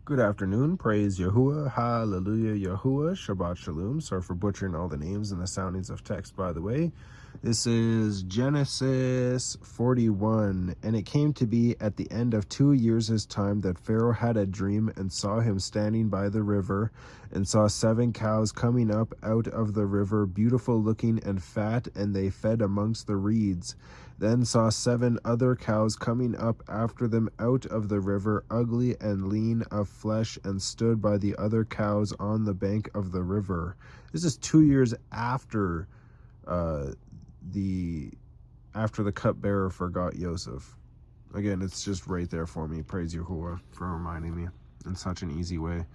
Good afternoon. Praise Yahuwah. HallaluYahuah. Shabbat Shalum. Sorry for butchering all the names and the soundings of text, by the way. This is Genesis 41. And it came to be at the end of 2 years' time that Pharaoh had a dream and saw him standing by the river and saw 7 cows coming up out of the river, beautiful looking and fat, and they fed amongst the reeds. Then saw 7 other cows coming up after them out of the river, ugly and lean of flesh, and stood by the other cows on the bank of the river. This is 2 years after the cupbearer forgot Joseph. Again, it's just right there for me. Praise Yahuwah for reminding me in such an easy way.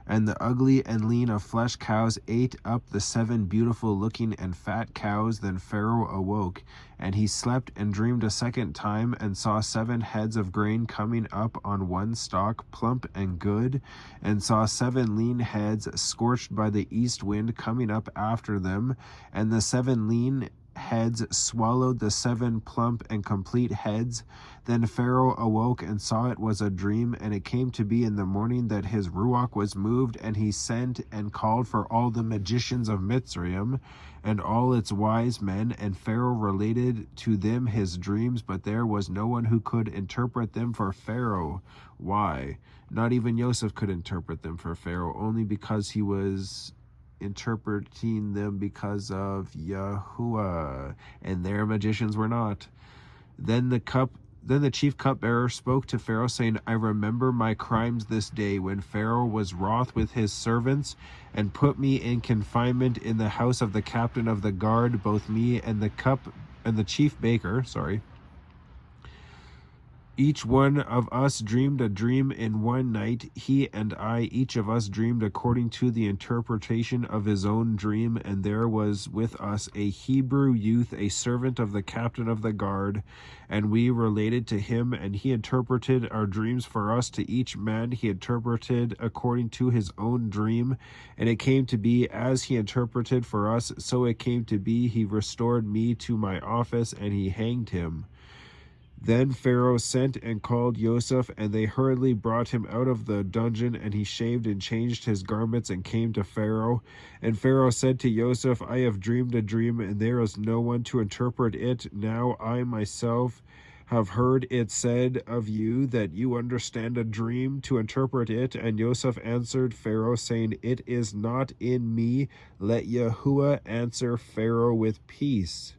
And the ugly and lean of flesh cows ate up the 7 beautiful looking and fat cows. Then Pharaoh awoke, and he slept and dreamed a second time, and saw 7 heads of grain coming up on one stalk, plump and good, and saw 7 lean heads scorched by the east wind coming up after them, and the 7 lean heads swallowed the 7 plump and complete heads. Then Pharaoh awoke and saw it was a dream, and it came to be in the morning that his ruach was moved, and he sent and called for all the magicians of Mitzrayim and all its wise men, and Pharaoh related to them his dreams, but there was no one who could interpret them for Pharaoh. Why? Not even Joseph could interpret them for Pharaoh, only because he was interpreting them because of Yahuwah, and their magicians were not. Then the chief cupbearer spoke to Pharaoh, saying, I remember my crimes this day, when Pharaoh was wroth with his servants, and put me in confinement in the house of the captain of the guard, both me and the chief baker, Each one of us dreamed a dream in one night. He and I, each of us, dreamed according to the interpretation of his own dream. And there was with us a Hebrew youth, a servant of the captain of the guard. And we related to him, and he interpreted our dreams for us. To each man he interpreted according to his own dream. And it came to be as he interpreted for us, so it came to be. He restored me to my office, and he hanged him. Then Pharaoh sent and called Joseph, and they hurriedly brought him out of the dungeon, and he shaved and changed his garments and came to Pharaoh. And Pharaoh said to Joseph, I have dreamed a dream, and there is no one to interpret it. Now I myself have heard it said of you that you understand a dream to interpret it. And Joseph answered Pharaoh, saying, It is not in me. Let Yahuwah answer Pharaoh with peace.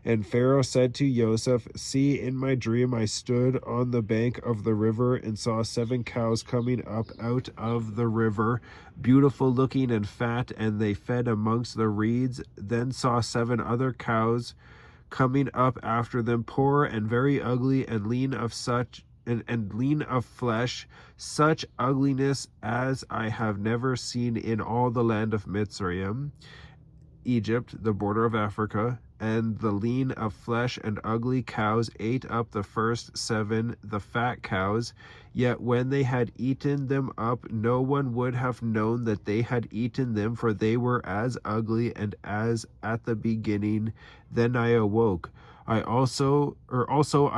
And Pharaoh said to Joseph, See, in my dream I stood on the bank of the river and saw 7 cows coming up out of the river, beautiful looking and fat, and they fed amongst the reeds. Then saw 7 other cows coming up after them, poor and very ugly, and lean of lean of flesh, such ugliness as I have never seen in all the land of Mitzrayim, Egypt, the border of Africa. And the lean of flesh and ugly cows ate up the first 7, the fat cows. Yet when they had eaten them up, no one would have known that they had eaten them, for they were as ugly and as at the beginning. Then I awoke. I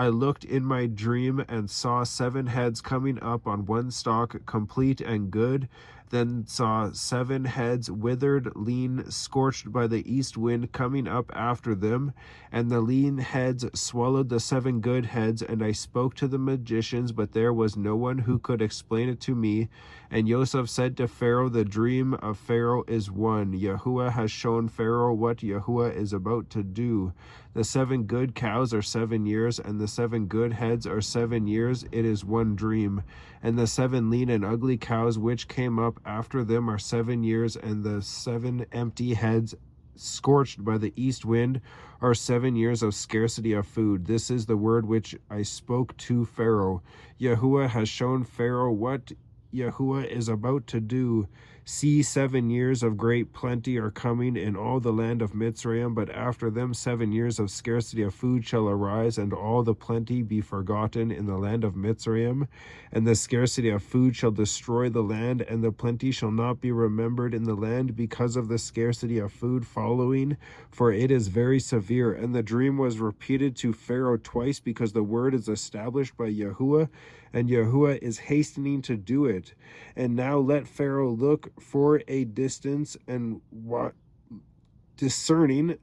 looked in my dream and saw 7 heads coming up on one stalk, complete and good. Then saw 7 heads withered, lean, scorched by the east wind coming up after them. And the lean heads swallowed the 7 good heads. And I spoke to the magicians, but there was no one who could explain it to me. And Joseph said to Pharaoh, The dream of Pharaoh is one. Yahuwah has shown Pharaoh what Yahuwah is about to do. The 7 good cows are 7 years, and the 7 good heads are 7 years. It is one dream. And the 7 lean and ugly cows which came up after them are 7 years, and the 7 empty heads scorched by the east wind are 7 years of scarcity of food. This is the word which I spoke to Pharaoh. Yahuwah has shown Pharaoh what Yahuwah is about to do. See, 7 years of great plenty are coming in all the land of Mitzrayim, but after them 7 years of scarcity of food shall arise, and all the plenty be forgotten in the land of Mitzrayim. And the scarcity of food shall destroy the land, and the plenty shall not be remembered in the land because of the scarcity of food following, for it is very severe. And the dream was repeated to Pharaoh twice, because the word is established by Yahuwah, and Yahuwah is hastening to do it. And now let Pharaoh look for a discerning,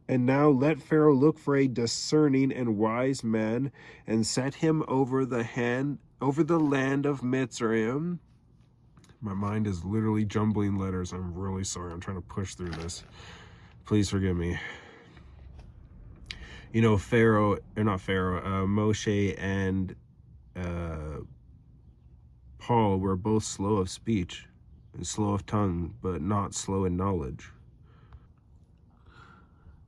and now let Pharaoh look for a discerning and wise man, and set him over the land of Mitzrayim. My mind is literally jumbling letters. I'm really sorry. I'm trying to push through this. Please forgive me. You know, Moshe and Paul were both slow of speech and slow of tongue, but not slow in knowledge.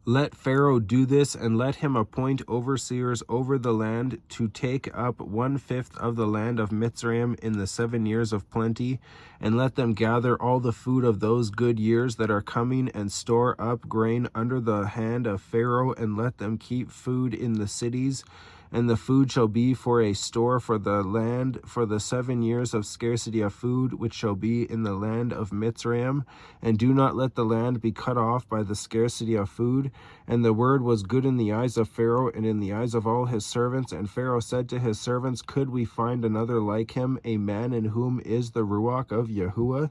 Let Pharaoh do this, and let him appoint overseers over the land to take up 1/5 of the land of Mitzrayim in the 7 years of plenty, and let them gather all the food of those good years that are coming, and store up grain under the hand of Pharaoh, and let them keep food in the cities. And the food shall be for a store for the land for the 7 years of scarcity of food, which shall be in the land of Mitzrayim. And do not let the land be cut off by the scarcity of food. And the word was good in the eyes of Pharaoh and in the eyes of all his servants. And Pharaoh said to his servants, could we find another like him, a man in whom is the Ruach of Yahuwah?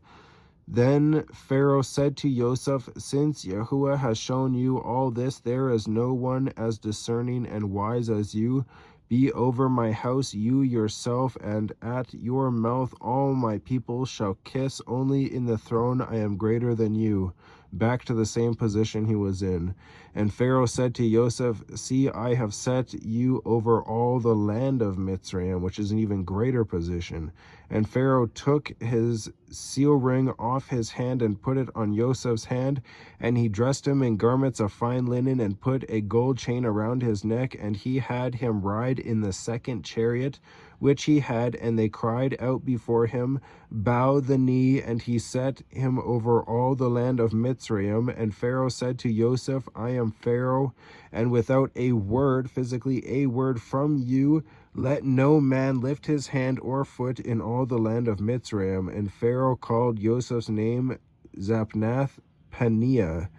Then Pharaoh said to Joseph, since Yahuwah has shown you all this, there is no one as discerning and wise as you. Be over my house, you yourself, and at your mouth all my people shall kiss. Only in the throne I am greater than you. Back to the same position he was in. And Pharaoh said to Joseph, see, I have set you over all the land of Mitzrayim, which is an even greater position. And Pharaoh took his seal ring off his hand and put it on Joseph's hand, and he dressed him in garments of fine linen and put a gold chain around his neck, and he had him ride in the second chariot which he had, and they cried out before him, bow the knee, and he set him over all the land of Mitzrayim. And Pharaoh said to Joseph, I am Pharaoh, and without a word, physically a word from you, let no man lift his hand or foot in all the land of Mitzrayim. And Pharaoh called Joseph's name Zapnath Paneah,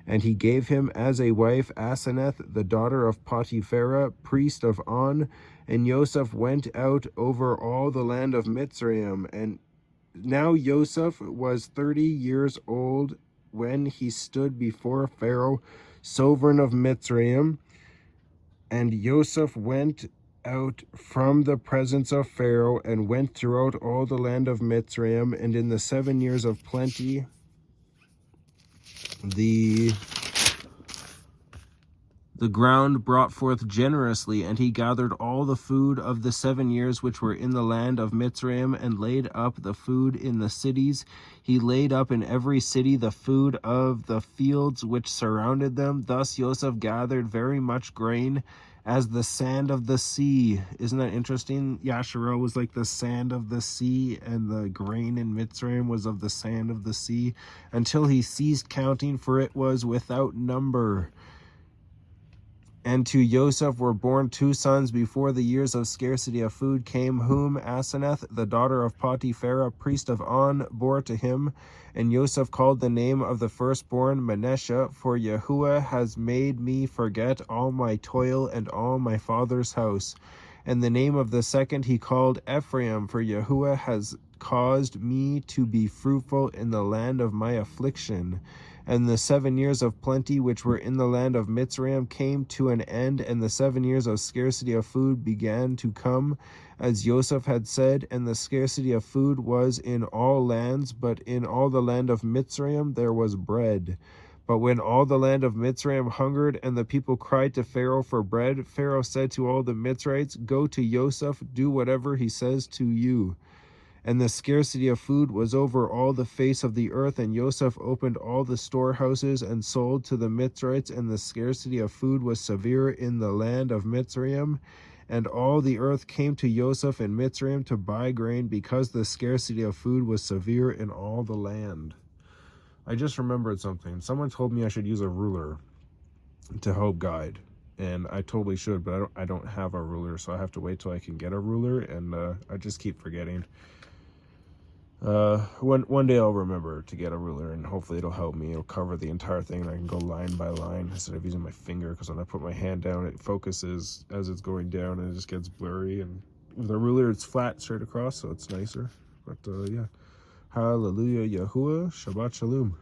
and he gave him as a wife Asenath, the daughter of Potipharah, priest of On. And Joseph went out over all the land of Mitzrayim. And now Joseph was 30 years old when he stood before Pharaoh, sovereign of Mitzrayim. And Joseph went out from the presence of Pharaoh and went throughout all the land of Mitzrayim. And in the 7 years of plenty, the ground brought forth generously, and he gathered all the food of the 7 years which were in the land of Mitzrayim, and laid up the food in the cities. He laid up in every city the food of the fields which surrounded them. Thus Joseph gathered very much grain, as the sand of the sea. Isn't that interesting? Yasharel was like the sand of the sea, and the grain in Mitzrayim was of the sand of the sea, until he ceased counting, for it was without number. And to Joseph were born 2 sons before the years of scarcity of food came, whom Asenath, the daughter of Potipharah, priest of On, bore to him. And Joseph called the name of the firstborn Manasseh, for Yahuwah has made me forget all my toil and all my father's house. And the name of the second he called Ephraim, for Yahuwah has caused me to be fruitful in the land of my affliction. And the 7 years of plenty which were in the land of Mitzrayim came to an end, and the 7 years of scarcity of food began to come, as Joseph had said. And the scarcity of food was in all lands, but in all the land of Mitzrayim there was bread. But when all the land of Mitzrayim hungered, and the people cried to Pharaoh for bread, Pharaoh said to all the Mitzrites, go to Joseph, do whatever he says to you. And the scarcity of food was over all the face of the earth, and Joseph opened all the storehouses and sold to the Mitzrites, and the scarcity of food was severe in the land of Mitzrayim. And all the earth came to Joseph in Mitzrayim to buy grain, because the scarcity of food was severe in all the land. I just remembered something. Someone told me I should use a ruler to help guide, and I totally should, but I don't have a ruler, so I have to wait till I can get a ruler, and I just keep forgetting. One day I'll remember to get a ruler, and hopefully it'll help me. It'll cover the entire thing, and I can go line by line instead of using my finger, because when I put my hand down, it focuses as it's going down, and it just gets blurry. And with a ruler, it's flat straight across, so it's nicer. But yeah, HallaluYahuah, Shabbat Shalom.